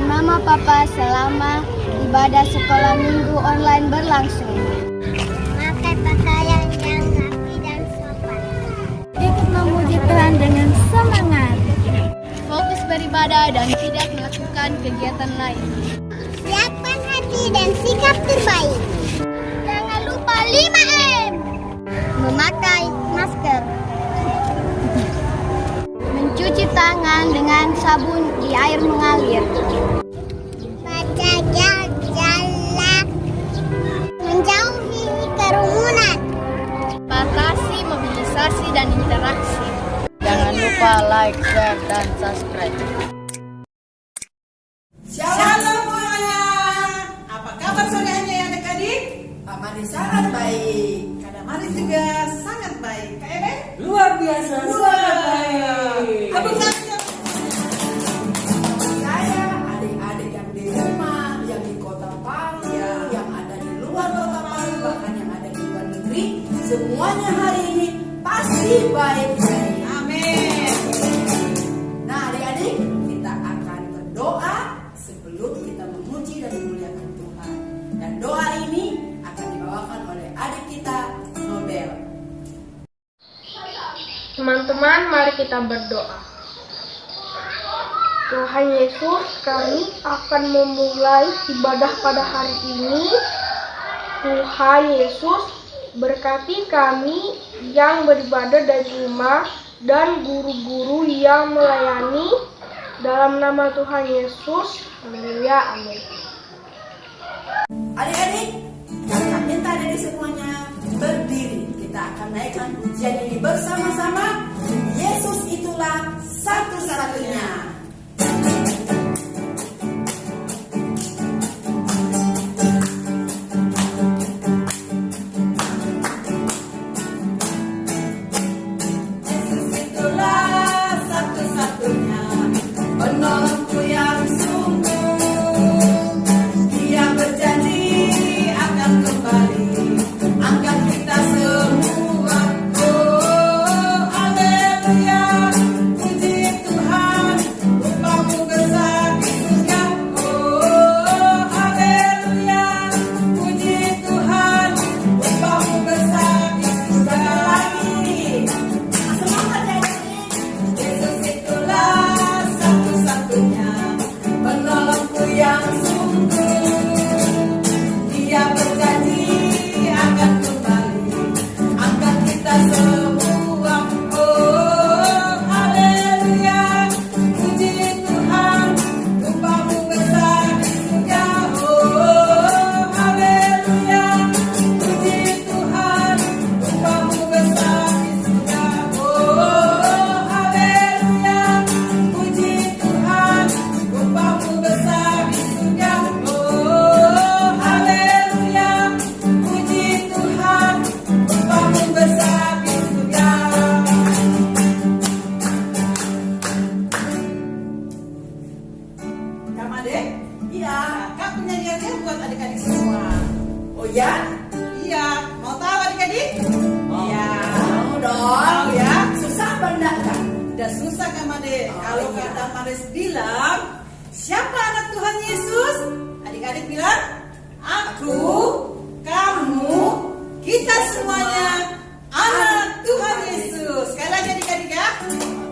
dan Mama Papa selama ibadah sekolah minggu online berlangsung. Pakai pakaian yang rapi dan sopan. Ikut memuji Tuhan dengan semangat. Fokus beribadah dan tidak melakukan kegiatan lain. Siapkan hati dan sikap terbaik. Jangan lupa 5M. Memakai masker. Mencuci tangan dengan sabun di air mengalir. Menjaga jarak. Menjauhi kerumunan. Batasi mobilisasi dan interaksi. Jangan lupa like, share, dan subscribe. Shalom semuanya. Apa kabar sore hari ya adik-adik? Pak Mari sangat baik. Kak Mari juga sangat baik. Kak Ebe? Luar biasa, sangat baik. Abang saya Adik-adik yang di rumah, yang di kota Palu, yang ada di luar kota Palu, bahkan yang ada di luar negeri, semuanya hari ini pasti baik-baik. amin. Nah, adik-adik, kita akan berdoa sebelum kita memuji dan memuliakan Tuhan. Dan doa ini akan dibawakan oleh adik kita, Nobel. Teman-teman, mari kita berdoa. Tuhan Yesus, kami akan memulai ibadah pada hari ini. Tuhan Yesus, berkati kami yang beribadah dari rumah dan guru-guru yang melayani. Dalam nama Tuhan Yesus, haleluya, amin. Adik-adik, kakak minta dari semuanya berdiri. Kita akan naikkan pujian ini bersama-sama. Yesus itulah satu-satunya. Yesus itulah satu-satunya penolongku yang sungguh. Dia berjanji akan kembali angkat kita semua. Oh, haleluya, puji Tuhan, upamu besar di surga. Oh, haleluya, puji Tuhan, upamu besar di surga. Lagi, semangat ya adik. Yesus itulah satu-satunya penolongku yang sungguh. Dia berjanji akan kembali angkat kita semua. Oh, haleluya, puji Tuhan, upamu besar di surga. Oh, haleluya, puji Tuhan, upamu besar di surga. Oh, haleluya, puji Tuhan, upamu besar di surga. Oh, haleluya, puji Tuhan, upamu besar di surga. Kak Made? Iya. Kak punya niatnya buat adik-adik semua. Oh ya? Iya, mau tahu adik-adik? Iya. Mau dong. Mau ya? Susah apa enggak, Kak? Udah susah Kak Made. Oh, Kalau iya. kata Maris bilang, siapa anak Tuhan Yesus? Adik-adik bilang, aku, kamu, kita semuanya anak Tuhan Yesus. Sekali lagi adik-adik ya.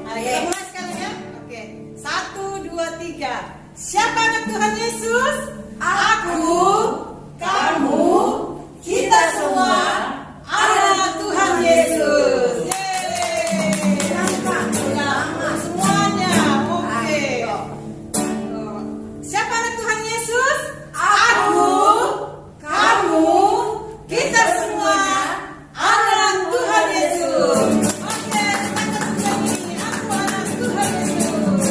Nah, kita mulai sekarang ya. Oke, 1, 2, 3. Siapa anak Tuhan Yesus? Aku, kamu, kita semua anak Tuhan Yesus. Yeay. Semuanya, oke. Siapa anak Tuhan Yesus? Aku, kamu, kita semua anak Tuhan Yesus. Oke, semangat menyanyi. Aku anak Tuhan Yesus.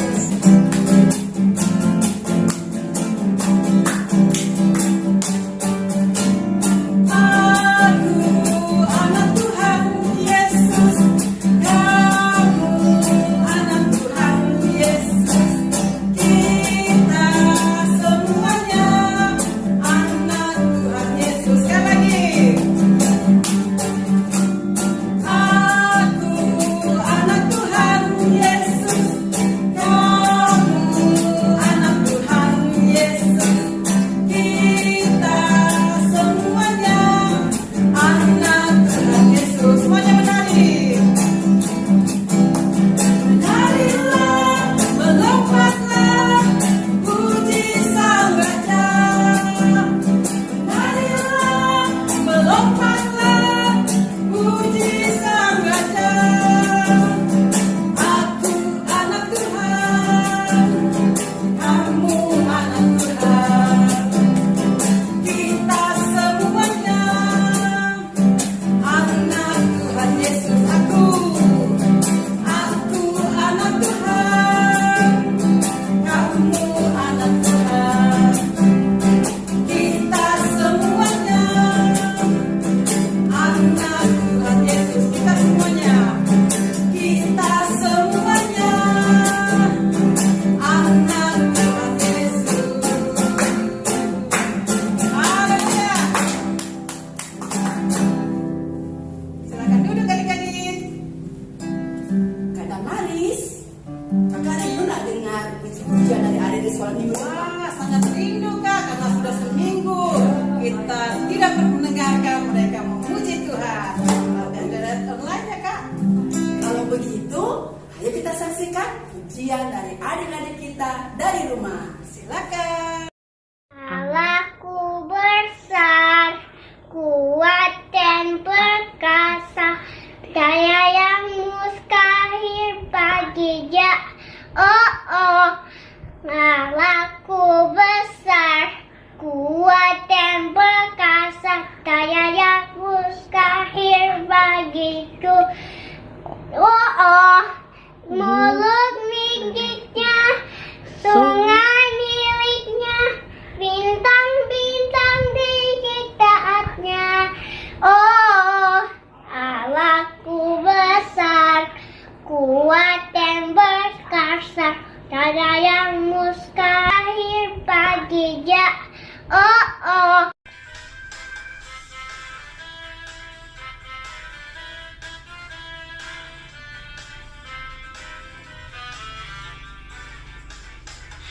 sekolah minggu depan. Wah, sangat rindu Kak, karena sudah seminggu kita tidak mendengarkan mereka memuji Tuhan. Dan dari online ya Kak. Kalau begitu, ayo kita saksikan pujian dari adik-adik kita dari rumah. Silakan. Allahku besar, kuat dan perkasa, daya yang mustahil bagi Dia. Oh oh, Allahku besar, kuat dan perkasa, daya yang mustahil bagiku. Oh oh, mulut miliknya, sungai miliknya, bintang-bintang di taatnya. Oh, Allahku besar, kuat dan berkuasa, tiada yang mustahil bagi Dia. Oh oh.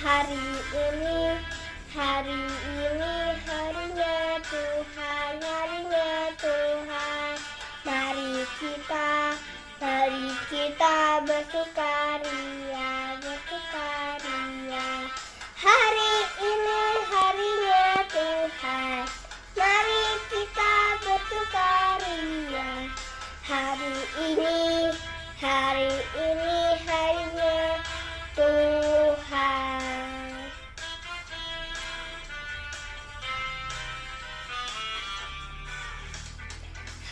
Hari ini harinya Tuhan, harinya Tuhan. Mari kita bersukaria, bersukaria. Hari ini harinya Tuhan, mari kita bersukaria. Hari ini harinya Tuhan.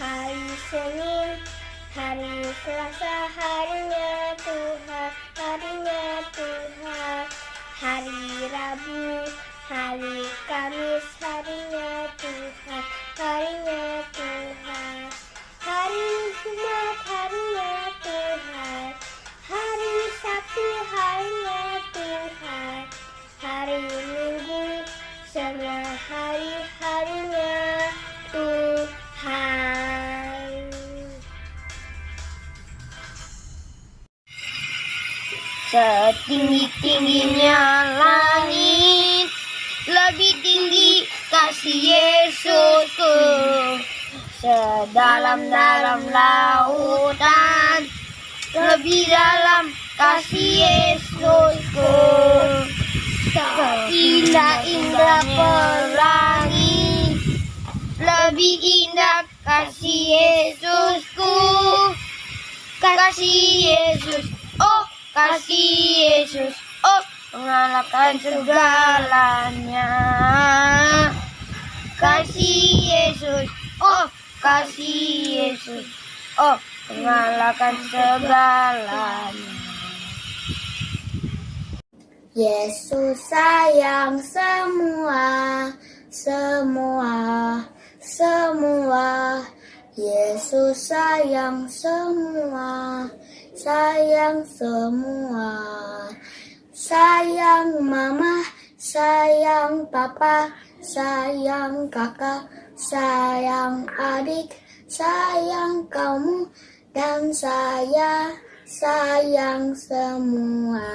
Hari Senin, hari Selasa, harinya Tuhan, harinya Tuhan. Hari Rabu, hari Kamis, harinya Tuhan, harinya Tuhan. Hari Jumat, harinya Tuhan. Hari Sabtu, harinya Tuhan. Hari Minggu, semua hari-harinya Tuhan. Setinggi-tingginya langit, lebih tinggi kasih Yesusku. Sedalam-dalam lautan, lebih dalam kasih Yesusku. Indah-indah pelangi, lebih indah kasih Yesusku. Kasih Yesus, oh kasih Yesus, oh mengalahkan segalanya. Kasih Yesus, oh kasih Yesus, oh mengalahkan segalanya. Yesus sayang semua. Yesus sayang semua. Sayang mama, sayang papa, sayang kakak, sayang adik, sayang kamu, dan saya sayang semua.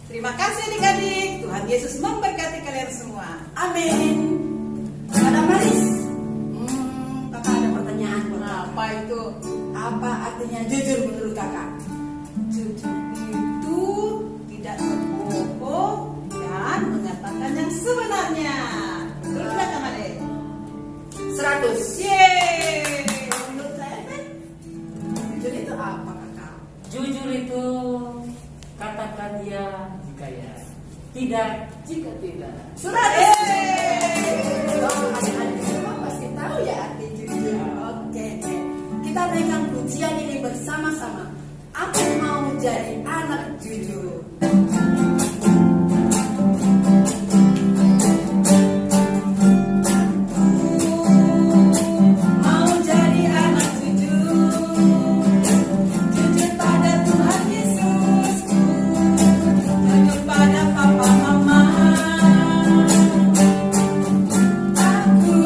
Terima kasih adik-adik. Tuhan Yesus memberkati kalian semua. Amin. Ada Maris. Kakak ada pertanyaan buat kakak. Apa itu? Apa artinya jujur menurut kakak? Jujur itu tidak berbohong dan mengatakan yang sebenarnya. Betul tidak Kak Made? 100. Yeay. Menurut saya kan jujur itu apa kakak? Jujur itu katakan ya jika ya, tidak jika tidak. 100. Oh, adik-adik semua pasti tahu ya arti jujur. Oke. Kita naikkan pujian ini bersama-sama. Aku mau jadi anak jujur. Mau jadi anak jujur, jujur pada Tuhan Yesusku, jujur pada papa mama. Aku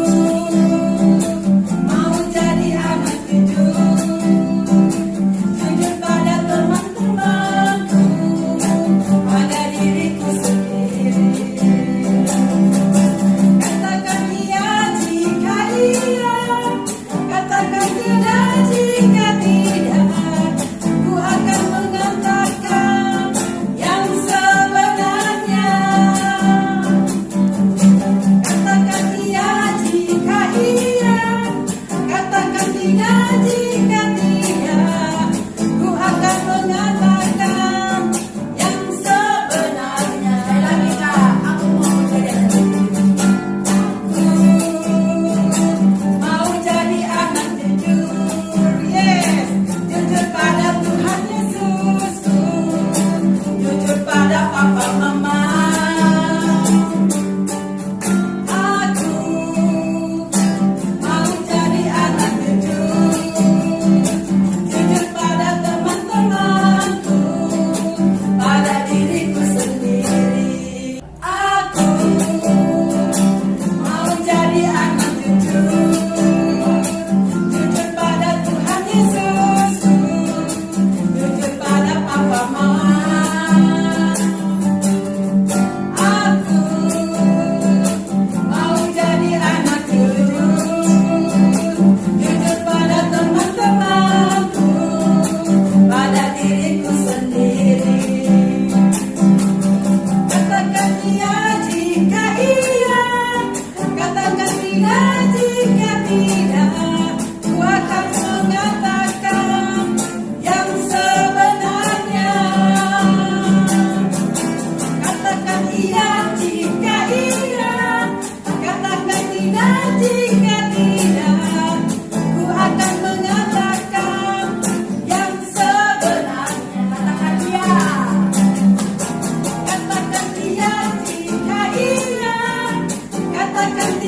mau jadi anak jujur, jujur pada teman-temanku,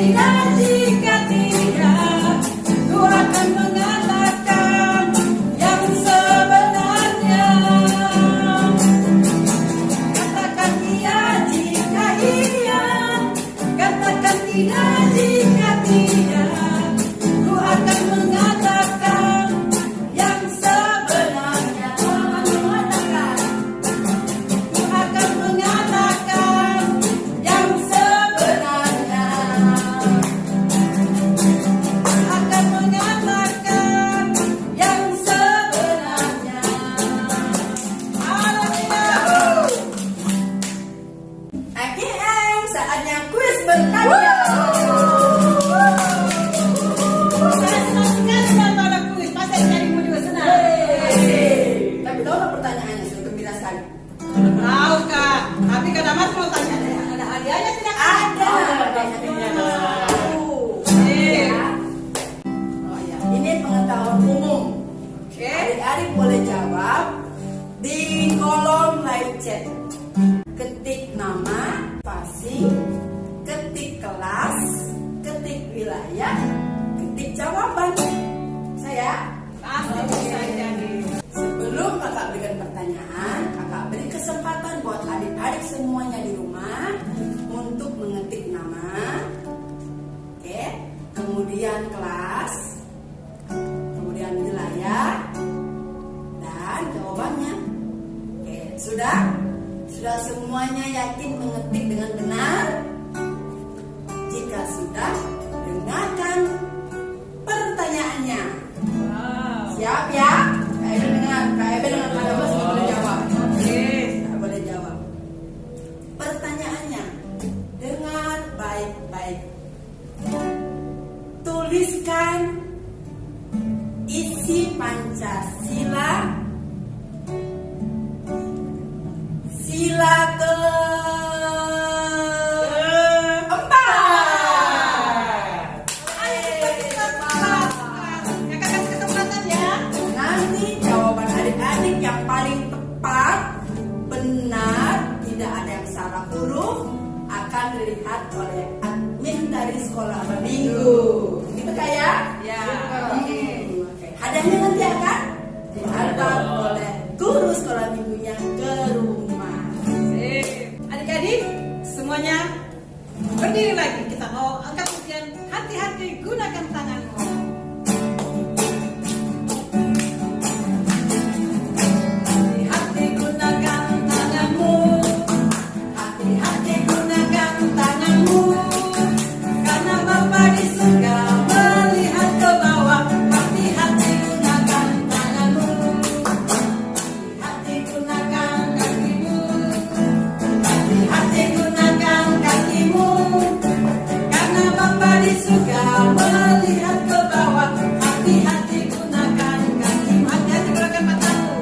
tidak, jika tidak, ku akan mengatakan yang sebenarnya. Katakan iya jika iya, katakan tidak jika tidak, ku akan mengatakan yang sebenarnya. Ku akan mengatakan yang sebenarnya. Akan mengatakan yang sebenarnya. Haleluya. Saatnya kuis bertanya. Saya senang sekali sama ada kuis. Pasti carimu juga senang. Tapi tahu nggak pertanyaannya? Sudah gembira sekali. Tahu Kak, tapi kadang mas kalau tanya ada hadiahnya tidak? Ada. Iya. Oh ya, ini pengetahuan umum. Oke. Adik-adik boleh jawab di kolom live chat. Ketik nama, spasi, ketik kelas, ketik wilayah, ketik jawaban. Saya Pasti bisa jadi. sebelum kakak berikan pertanyaan, kakak beri kesempatan buat adik-adik semuanya di rumah untuk mengetik nama, oke, kemudian kelas, kemudian wilayah, dan jawabannya. Oke, sudah? Sudah semuanya yakin mengetik dengan benar? Jika sudah, dengarkan pertanyaannya. Wow. Siap ya? Kak Ebe dengar pada bos boleh jawab. Oke. Nggak boleh jawab. Pertanyaannya, dengar baik-baik. Tuliskan isi Pancasila. Sila keempat. Kakak kasih kesempatan ya. Nanti jawaban adik-adik yang paling tepat, benar, tidak ada yang salah huruf, akan dilihat oleh admin dari sekolah berminggu. Gitu kayak? Ya. Oke. Hadiahnya nanti akan diantar oleh guru sekolah minggunya ke rumah. Sip. Adik-adik semuanya berdiri lagi. Kita mau angkat ujian. Hati-hati gunakan tanganmu. Hati-hati gunakan tanganmu. Hati-hati gunakan tanganmu. Karena Bapa di surga melihat ke bawah. Hati-hati gunakan tanganmu. Hati-hati gunakan kakimu. Hati-hati gunakan kakimu. Karena Bapa di surga melihat ke bawah. Hati-hati gunakan kakimu. Hati-hati gunakan matamu.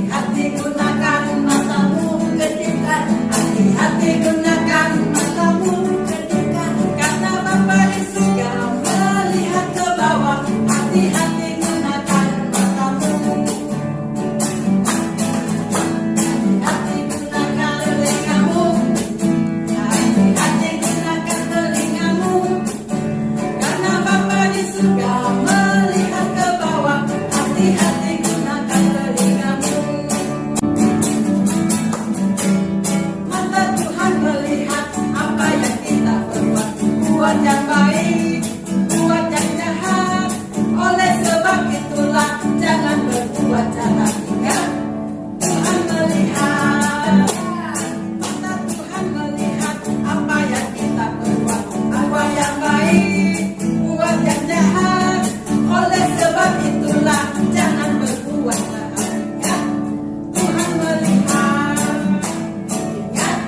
Hati-hati gunakan matamu. Kedipkan. Hati-hati gunakan matamu. Kedipkan. Karena Bapa di surga melihat ke bawah. Hati-hati gunakan matamu. Hati-hati gunakan telingamu. Hati-hati gunakan telingamu. Karena Bapa di surga melihat ke bawah. Hati-hati gunakan telingamu. Mata Tuhan melihat apa yang kita perbuat. Buat yang baik, buat yang jahat. Oleh sebab itulah jangan berbuat jahat. Ingat, Tuhan melihat. Mata Tuhan melihat apa yang kita perbuat. Buat yang baik, buat yang jahat. Oleh sebab itulah jangan berbuat jahat. Ingat, Tuhan melihat. Ingat,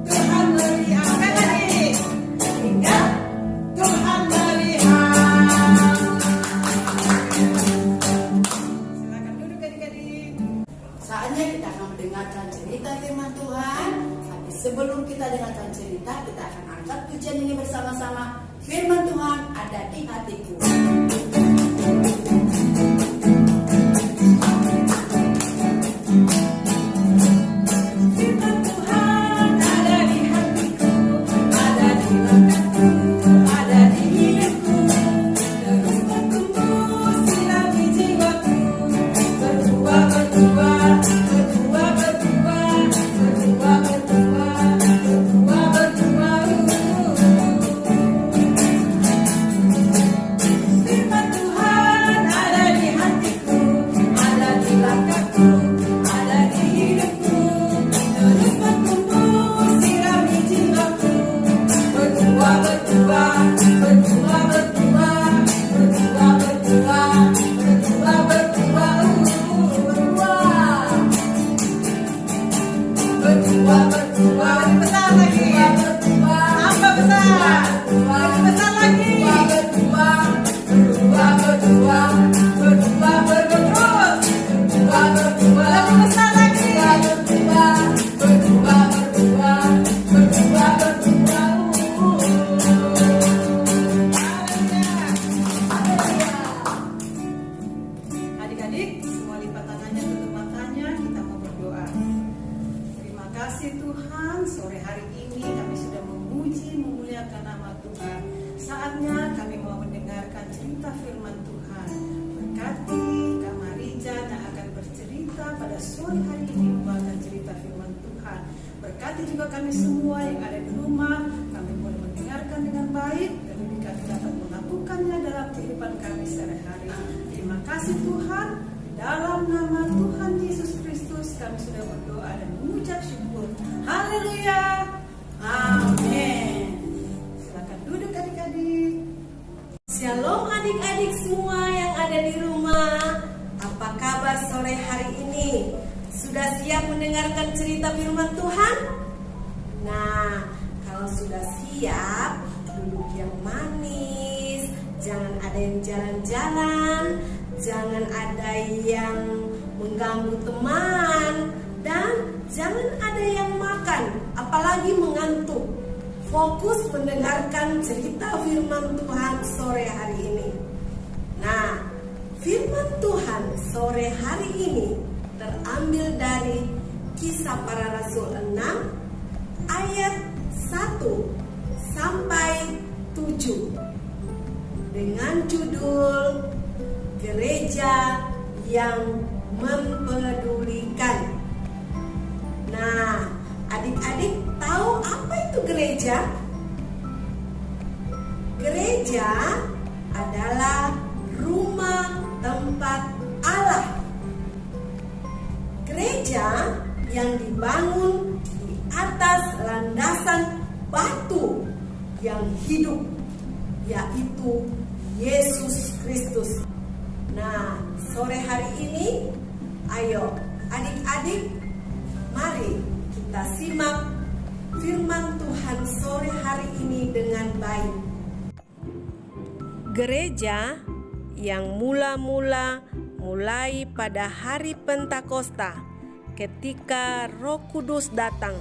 Tuhan melihat. Kan lagi. Ingat, Tuhan melihat. Silakan duduk adik-adik. Saatnya kita akan mendengarkan cerita firman Tuhan. Tapi sebelum kita dengarkan cerita, kita akan angkat pujian ini bersama-sama. Firman Tuhan ada di hatiku. Firman Tuhan ada di hatiku, ada di lenganku, ada di mendengarkan cerita firman Tuhan. Berkati Kak Marija yang akan bercerita pada sore hari ini membawakan cerita firman Tuhan. Berkati juga kami semua yang ada di rumah, kami boleh mendengarkan dengan baik dan lebih kami dapat melakukannya dalam kehidupan kami sehari-hari. Terima kasih Tuhan, dalam nama Tuhan Yesus Kristus kami sudah berdoa dan mengucap syukur. Haleluya, amin. Silakan duduk adik-adik. Shalom adik-adik semua yang ada di rumah. Apa kabar sore hari ini? Sudah siap mendengarkan cerita firman Tuhan? Nah, kalau sudah siap, duduk yang manis. Jangan ada yang jalan-jalan, jangan ada yang mengganggu teman, dan jangan ada yang makan, apalagi mengantuk. Fokus mendengarkan cerita firman Tuhan sore hari ini. Nah, firman Tuhan sore hari ini terambil dari Kisah Para Rasul 6 ayat 1 sampai 7 dengan judul Gereja yang Mempedulikan. Nah, adik-adik tahu apa itu gereja? Gereja adalah rumah tempat Allah. Gereja yang dibangun di atas landasan batu yang hidup, yaitu Yesus Kristus. Nah, sore hari ini, ayo adik-adik, mari kita simak firman Tuhan sore hari ini dengan baik. Gereja yang mula-mula mulai pada hari Pentakosta ketika Roh Kudus datang.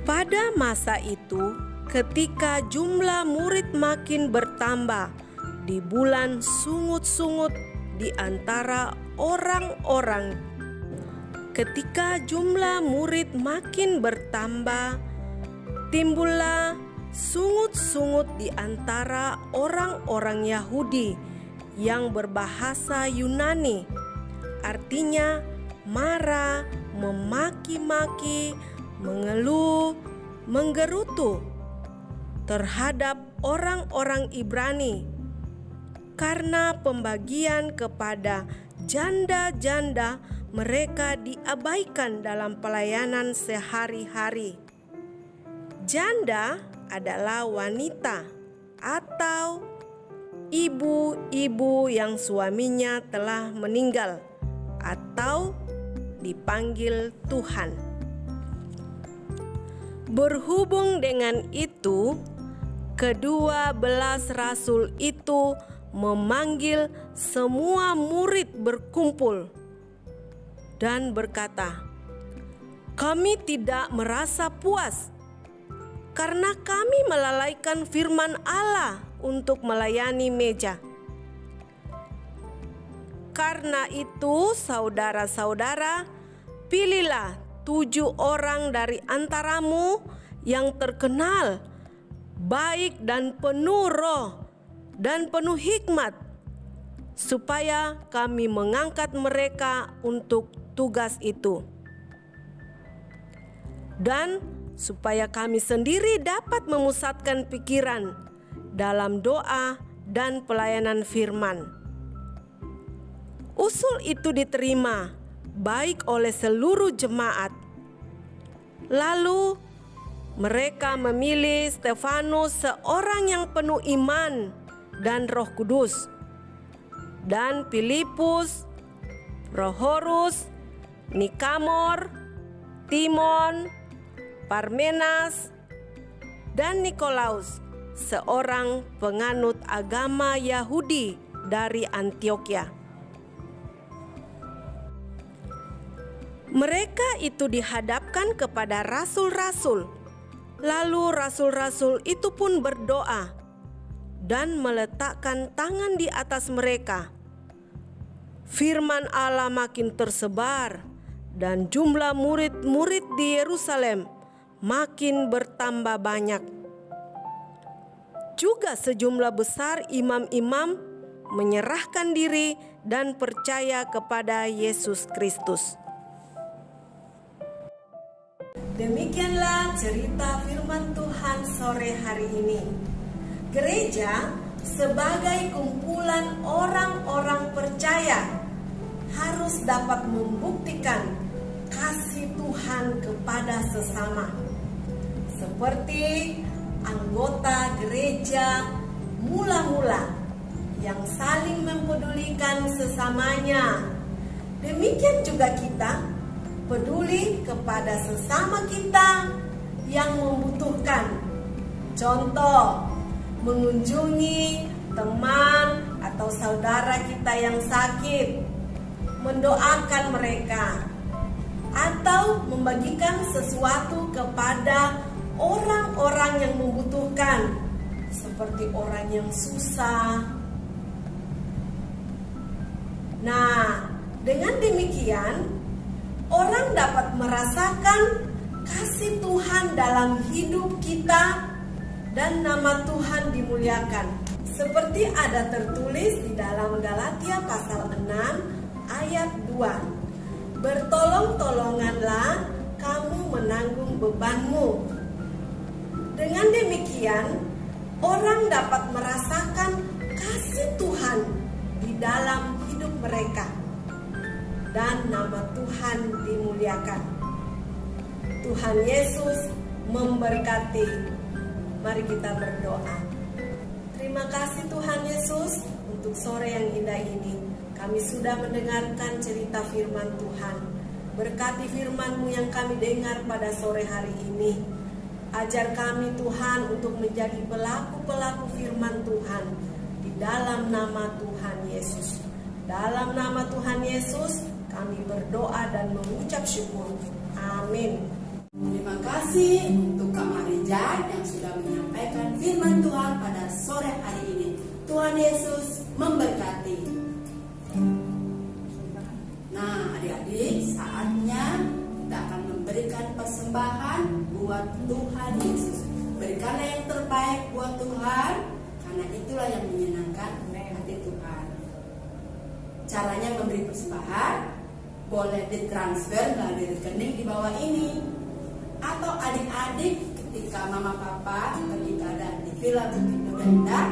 Pada masa itu, ketika jumlah murid makin bertambah di bulan sungut-sungut di antara orang-orang. Ketika jumlah murid makin bertambah, timbullah sungut-sungut di antara orang-orang Yahudi yang berbahasa Yunani. Artinya marah, memaki-maki, mengeluh, menggerutu terhadap orang-orang Ibrani karena pembagian kepada janda-janda mereka diabaikan dalam pelayanan sehari-hari. Janda adalah wanita atau ibu-ibu yang suaminya telah meninggal atau dipanggil Tuhan. Berhubung dengan itu, kedua belas rasul itu memanggil semua murid berkumpul dan berkata, "Kami tidak merasa puas karena kami melalaikan firman Allah untuk melayani meja. Karena itu, saudara-saudara, pilihlah 7 orang dari antaramu yang terkenal, baik dan penuh roh dan penuh hikmat, supaya kami mengangkat mereka untuk tugas itu. Dan supaya kami sendiri dapat memusatkan pikiran dalam doa dan pelayanan firman." Usul itu diterima baik oleh seluruh jemaat. Lalu mereka memilih Stefanus, seorang yang penuh iman dan Roh Kudus, dan Filipus, Prochorus, Nikanor, Timon, Parmenas, dan Nikolaus, seorang penganut agama Yahudi dari Antiokhia. Mereka itu dihadapkan kepada rasul-rasul. Lalu rasul-rasul itu pun berdoa dan meletakkan tangan di atas mereka. Firman Allah makin tersebar dan jumlah murid-murid di Yerusalem makin bertambah banyak. juga sejumlah besar imam-imam menyerahkan diri dan percaya kepada Yesus Kristus. Demikianlah cerita firman Tuhan sore hari ini. Gereja sebagai kumpulan orang-orang percaya harus dapat membuktikan kasih Tuhan kepada sesama. Seperti anggota gereja mula-mula yang saling mempedulikan sesamanya. Demikian juga kita peduli kepada sesama kita yang membutuhkan. Contoh, mengunjungi teman atau saudara kita yang sakit, mendoakan mereka, atau membagikan sesuatu kepada orang-orang yang membutuhkan, seperti orang yang susah. Nah, dengan demikian, orang dapat merasakan kasih Tuhan dalam hidup kita dan nama Tuhan dimuliakan. Seperti ada tertulis di dalam Galatia pasal 6 ayat 2. Bertolong-tolonganlah kamu menanggung bebanmu. Dengan demikian, orang dapat merasakan kasih Tuhan di dalam hidup mereka dan nama Tuhan dimuliakan. Tuhan Yesus memberkati. Mari kita berdoa. Terima kasih Tuhan Yesus untuk sore yang indah ini. Kami sudah mendengarkan cerita firman Tuhan. Berkati firman-Mu yang kami dengar pada sore hari ini. Ajar kami Tuhan untuk menjadi pelaku-pelaku firman Tuhan di dalam nama Tuhan Yesus. Dalam nama Tuhan Yesus kami berdoa dan mengucap syukur. Amin. Terima kasih untuk Kak Marija yang sudah menyampaikan firman Tuhan pada sore hari ini. Tuhan Yesus memberkati. Nah, adik-adik, saatnya kita akan memberikan persembahan buat Tuhan Yesus. Berikanlah yang terbaik buat Tuhan, karena itulah yang menyenangkan hati Tuhan. Caranya memberi persembahan boleh ditransfer melalui rekening di bawah ini. Atau adik-adik ketika mama papa beribadah di Villa Bukit Indah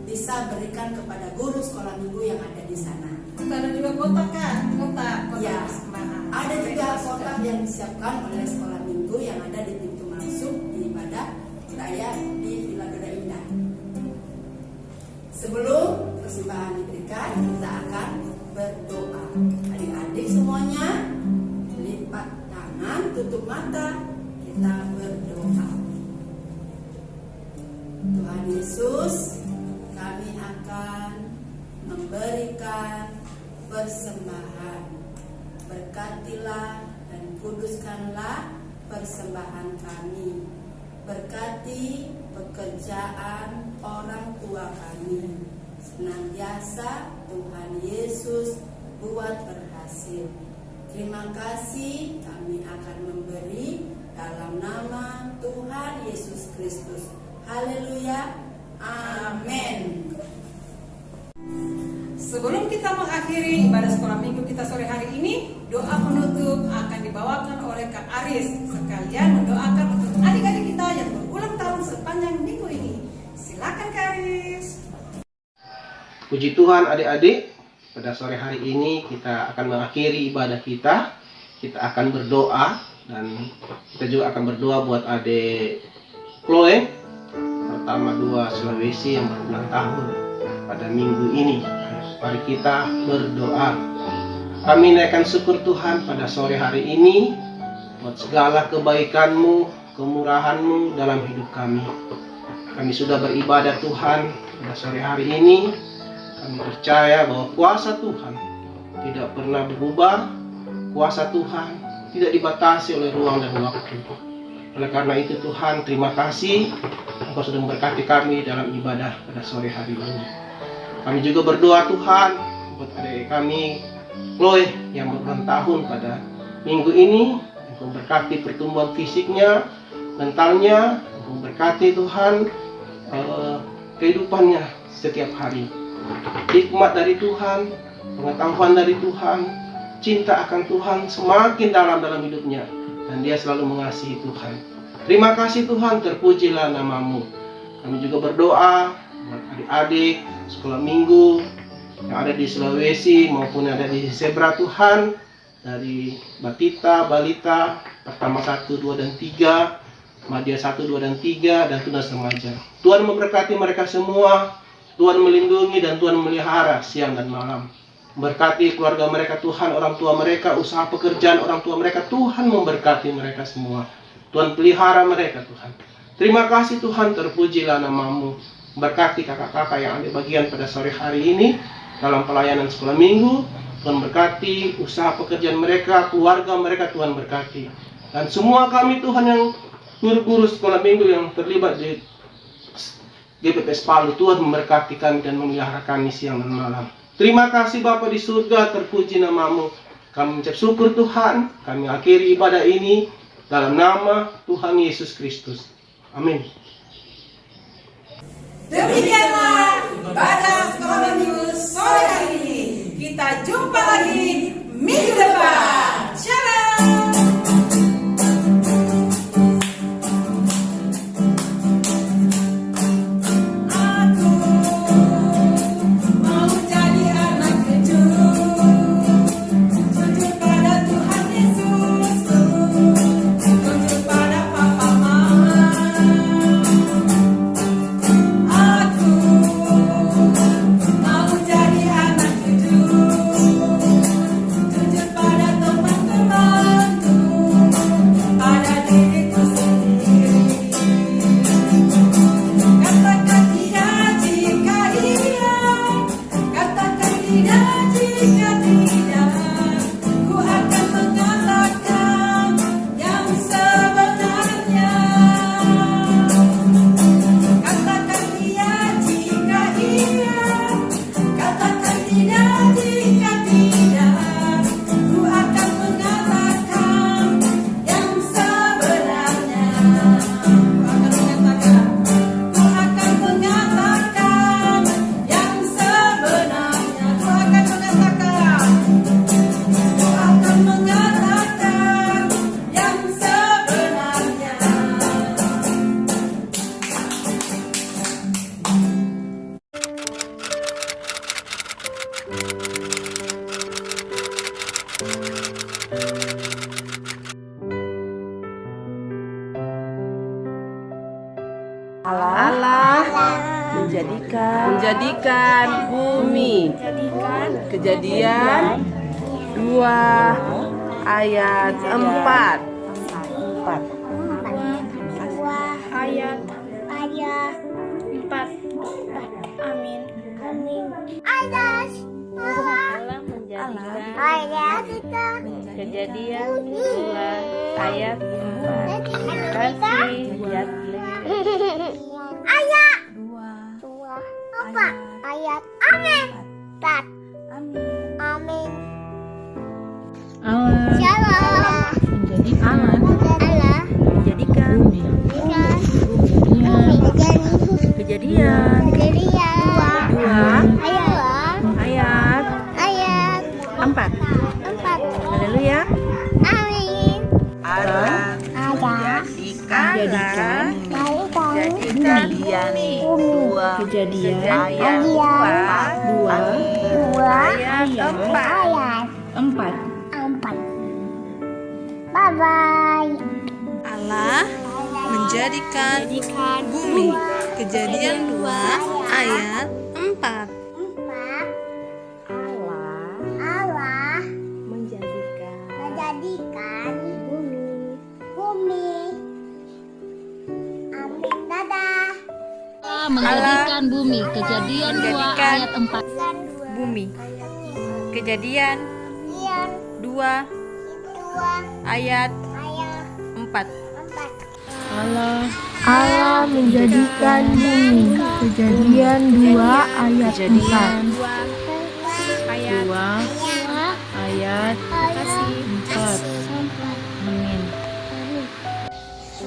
bisa berikan kepada guru sekolah minggu yang ada di sana. Ada juga kotak kan? Kotak Ya, persembahan. ada juga kotak yang disiapkan oleh sekolah minggu yang ada di pintu masuk di ibadah raya di Villa Bukit Indah. Sebelum persembahan diberikan, kita akan berdoa. Adik-adik semuanya lipat tangan, tutup mata. Kita berdoa. Tuhan Yesus, kami akan memberikan persembahan. Berkatilah dan kuduskanlah persembahan kami. Berkati pekerjaan orang tua kami. Senantiasa Tuhan Yesus buat berhasil. Terima kasih, kami akan memberi dalam nama Tuhan Yesus Kristus. Haleluya. Amin. Sebelum kita mengakhiri ibadah sekolah minggu kita sore hari ini, doa penutup akan dibawakan oleh Kak Aris. Sekalian mendoakan untuk adik-adik kita yang berulang tahun sepanjang minggu ini. Silakan Kak Aris. Puji Tuhan adik-adik, pada sore hari ini kita akan mengakhiri ibadah kita. Kita akan berdoa. Dan kita juga akan berdoa buat adik Chloe pertama 2 Sulawesi yang berulang tahun pada minggu ini. Mari kita berdoa. Kami naikkan syukur Tuhan pada sore hari ini buat segala kebaikan-Mu, kemurahan-Mu dalam hidup kami. Kami sudah beribadah Tuhan pada sore hari ini. Kami percaya bahwa kuasa Tuhan tidak pernah berubah. Kuasa Tuhan tidak dibatasi oleh ruang dan waktu. Oleh karena itu Tuhan, terima kasih Engkau sudah memberkati kami dalam ibadah pada sore hari ini. Kami juga berdoa Tuhan buat adik kami Chloe yang berulang tahun pada minggu ini. Engkau berkati pertumbuhan fisiknya, mentalnya. Engkau berkati Tuhan kehidupannya setiap hari. Hikmat dari Tuhan, pengetahuan dari Tuhan, cinta akan Tuhan semakin dalam hidupnya, dan dia selalu mengasihi Tuhan. Terima kasih Tuhan, terpujilah namamu. Kami juga berdoa buat adik-adik sekolah minggu yang ada di Sulawesi maupun yang ada di Zebra Tuhan, dari Batita, Balita, pertama 1, 2, dan 3, Madya 1, 2, dan 3, dan tunas remaja. Tuhan memberkati mereka semua, Tuhan melindungi dan Tuhan memelihara siang dan malam. Berkati keluarga mereka Tuhan, orang tua mereka, usaha pekerjaan orang tua mereka, Tuhan memberkati mereka semua. Tuhan pelihara mereka Tuhan. Terima kasih Tuhan, terpujilah namamu. Berkati kakak-kakak yang ambil bagian pada sore hari ini dalam pelayanan sekolah minggu. Tuhan berkati usaha pekerjaan mereka, keluarga mereka, Tuhan berkati. Dan semua kami Tuhan yang guru-guru sekolah minggu yang terlibat di GPPS Palu, Tuhan memberkati kami dan memelihara kami siang dan malam. Terima kasih Bapa di surga, terpuji namamu. Kami mengucap syukur Tuhan, kami akhiri ibadah ini dalam nama Tuhan Yesus Kristus. Amin. Demikianlah ibadah sekolah minggu sore hari ini. Kita jumpa lagi minggu depan. Shalom. Aku mau jadi anak kecil, sujud pada Tuhan Yesus, sujud pada Papa Mama. Aku mau jadi anak jujur, jujur pada teman-temanku, pada diriku sendiri. Katakan tidak jika iya, katakan tidak jika tidak. Ku akan mengatakan yang sebenarnya. Katakan iya jika iya, katakan tidak jika tidak. Ku akan mengatakan yang sebenarnya. Ku akan mengatakan yang sebenarnya. Ku akan mengatakan yang sebenarnya. Allah menjadikan bumi. Kejadian 2 ayat 4. ayat 4. Amin. Ayat Kejadian 2 ayat 4. Kasih lihat. ayat 2 apa? Ayat amin. Amin. Shalom. Allah Menjadikan kejadian 2 ayat 4. Haleluya. Amin. Allah menjadikan bumi. Kejadian ayat 2 ayat 4. Bye bye. Allah menjadikan bumi. Kejadian 2 ayat 4. Allah Menjadikan bumi. Amin. Dadah. Menjadikan bumi. Kejadian 2 ayat 4. Bumi. Kejadian 2 ayat 4. Allah menjadikan bumi. Kejadian 2 ayat 4. 2 ayat 4. Amin.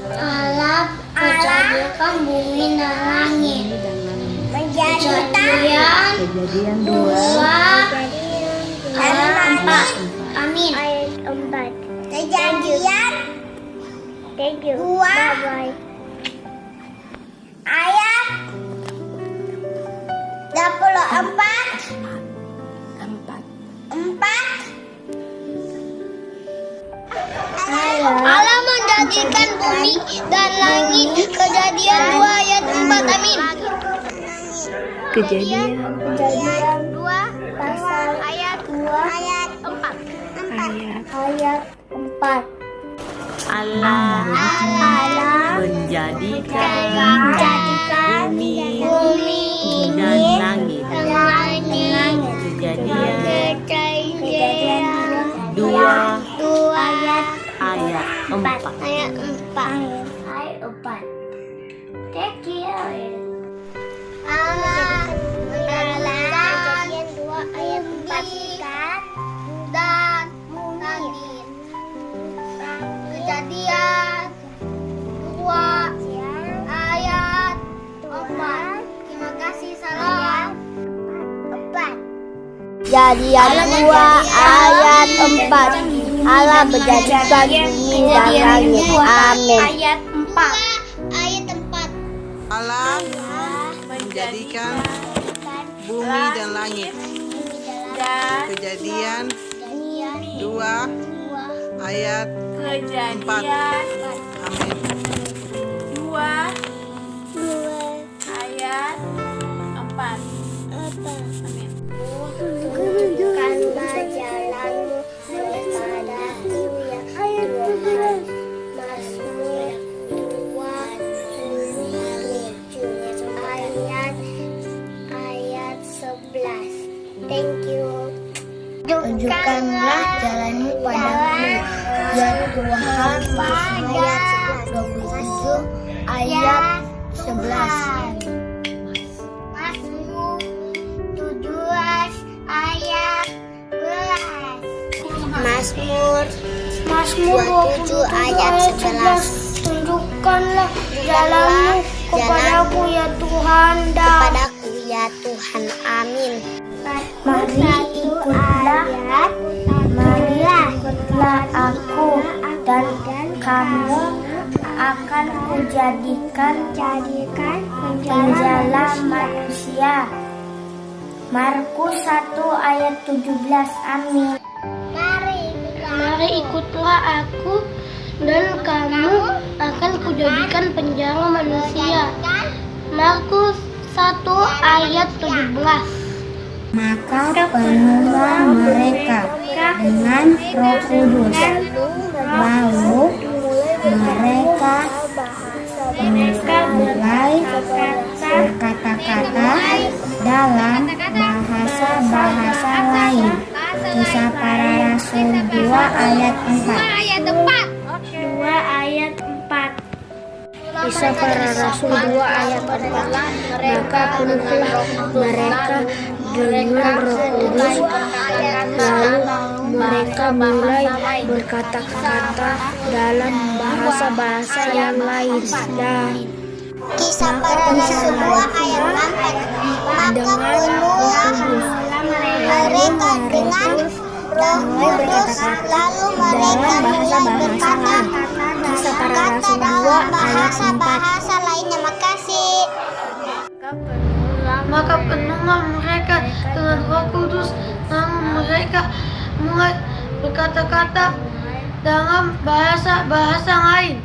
Allah menjadikan bumi dan langit. Kejadian 2 ayat 4. Amin. Ayat 4. Kejadian. Thank you. 2 ayat 4. Allah menjadikan bumi dan langit. Kejadian 2 ayat 4. Amin. Kejadian 2 pasal ayat 4. Ayat 4. Allah menjadikan bumi dan langit. Kejadian 2 ayat 4. Ayat 4. Thank you. Allah menjadikan kejadian 2 ayat 4 dan langit. Kejadian 2 ayat 4. Terima kasih, salam. 4. Kejadian 2 ayat 4. Allah menjadikan bumi dan langit. Amin. Ayat 4. Ayat 4. Allah menjadikan bumi dan langit. Kejadian 2 ayat 4. Amin. 2 ayat 4. Amin. Tunjukkanlah jalanmu kepadaku ya Tuhan. Mazmur 27 ayat 11. Thank you. Tunjukkanlah jalanmu padaku ya Tuhan. Ayat 27 ayat 11. Mazmur 17 ayat 11. Mazmur 27 ayat 11. Tunjukkanlah jalanmu kepadaku ya Tuhan. Kepadaku ya Tuhan. Amin. Marilah aku dan kamu akan kujadikan penjala manusia. Markus 1 ayat 17. Amin. Mari ikutlah aku dan kamu akan kujadikan penjala manusia. Markus 1 ayat 17. Maka penuhlah mereka dengan Roh Kudus. Lalu mereka mulai berkata-kata dalam bahasa-bahasa lain. Kisah Para Rasul 2 ayat 4. 2 ayat 4. Kisah Para Rasul 2 ayat 4. Maka penuhlah mereka dengan Roh Kudus. Lalu mereka mulai berkata-kata dalam bahasa-bahasa yang lain. Kisah Para Rasul 2 ayat 4. Maka penuhlah mereka dengan Roh Kudus. Lalu mereka mulai berkata-kata dalam bahasa-bahasa lainnya. Makasih. Maka penuhlah mereka dengan Roh Kudus, namun mereka mulai berkata-kata dalam bahasa-bahasa lain.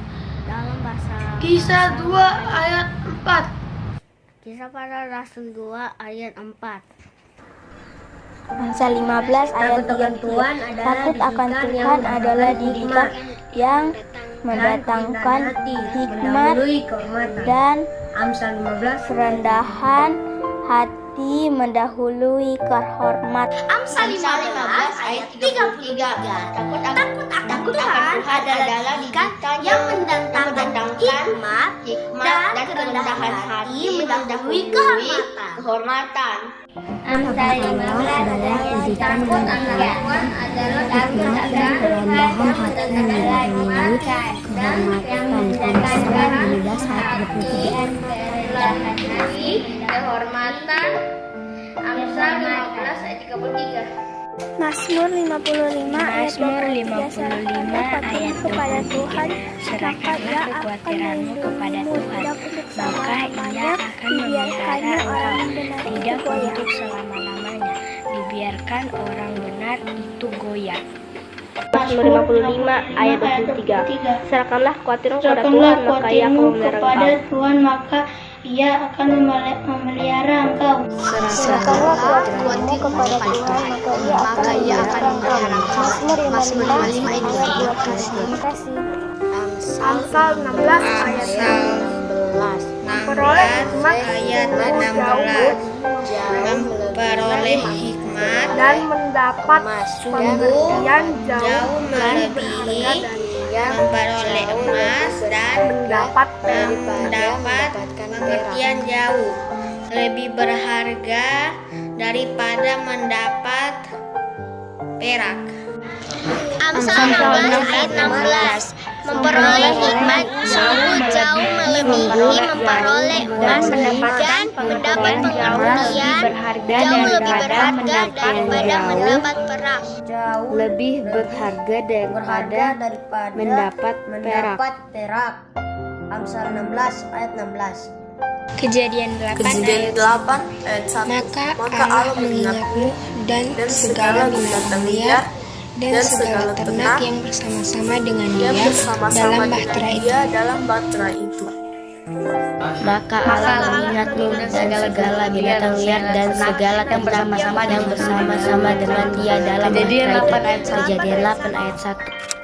Kisah 2 ayat 4. Kisah Para Rasul 2 ayat 4. Amsal 15 ayat 3. Takut akan Tuhan adalah didikan yang mendatangkan hikmat dan kerendahan hati mendahului kehormatan. Amsal 15 ayat 33. Takut akan Tuhan adalah didikan yang mendatangkan hikmat dan kerendahan hati mendahului kehormatan. Amsal 15 adalah didikan mendatangkan kerendahan hati mendahului kehormatan. Amsal 15 ayat 33. kehormatan. Amsal 15 ayat 33. Mazmur 55 ayat 23. ayat kepada Tuhan, Serahkanlah kekhawatiranmu kepada Tuhan, maka Ia akan memelihara engkau. Tidak untuk selama-lamanya, dibiarkan orang benar itu goyah. Mazmur 55 ayat 23. Serahkanlah kekhawatiranmu kepada Tuhan, maka Ia akan memelihara engkau. Tuhan, maka Ia akan memelihara engkau. Serahkanlah kekhawatiranmu kepada Tuhan, maka Ia akan memelihara engkau. Mazmur 55 ayat 23. Terima kasih. Amsal 16 ayat 16. Memperoleh hikmat ayat 16. Memperoleh hikmat dan mendapat pemberian jauh melebihi memperoleh emas dan mendapat pengertian jauh lebih berharga daripada mendapat perak. Amsal 16 ayat 16. Memperoleh hikmat jauh melebihi memperoleh emas dan mendapat pengertian jauh lebih berharga daripada mendapat perak. Jauh lebih berharga daripada mendapat perak. Amsal 16 ayat 16. Kejadian 8 ayat 1. Maka Allah mengingatmu dan segala binatang liar dan segala ternak yang bersama-sama dengan dia dalam bahtera itu. Maka Allah mengingatmu dan segala binatang liar dan segala ternak yang bersama-sama dengan dia dalam bahtera itu. Kejadian 8 ayat 1.